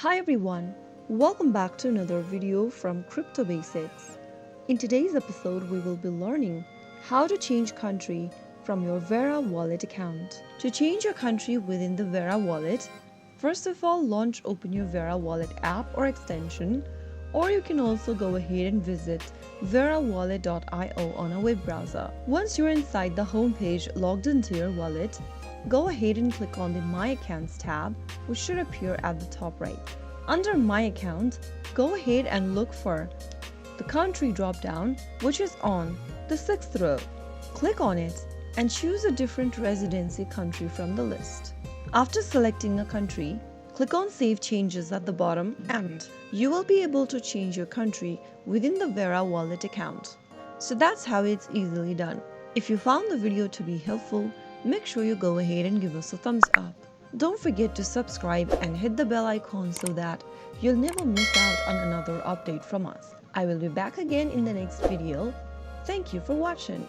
Hi everyone, welcome back to another video from Crypto Basics. In today's episode, we will be learning how to change country from your VeraWallet account. To change your country within the VeraWallet, first of all, open your VeraWallet app or extension, or you can also go ahead and visit verawallet.io on a web browser. Once you're inside the homepage logged into your wallet, go ahead and click on the My Accounts tab, which should appear at the top right. Under My Account, go ahead and look for the country drop-down, which is on the 6th row. Click on it and choose a different residency country from the list. After selecting a country, click on Save Changes at the bottom and you will be able to change your country within the VeraWallet account. So that's how it's easily done. If you found the video to be helpful, make sure you go ahead and give us a thumbs up. Don't forget to subscribe and hit the bell icon so that you'll never miss out on another update from us. I will be back again in the next video. Thank you for watching.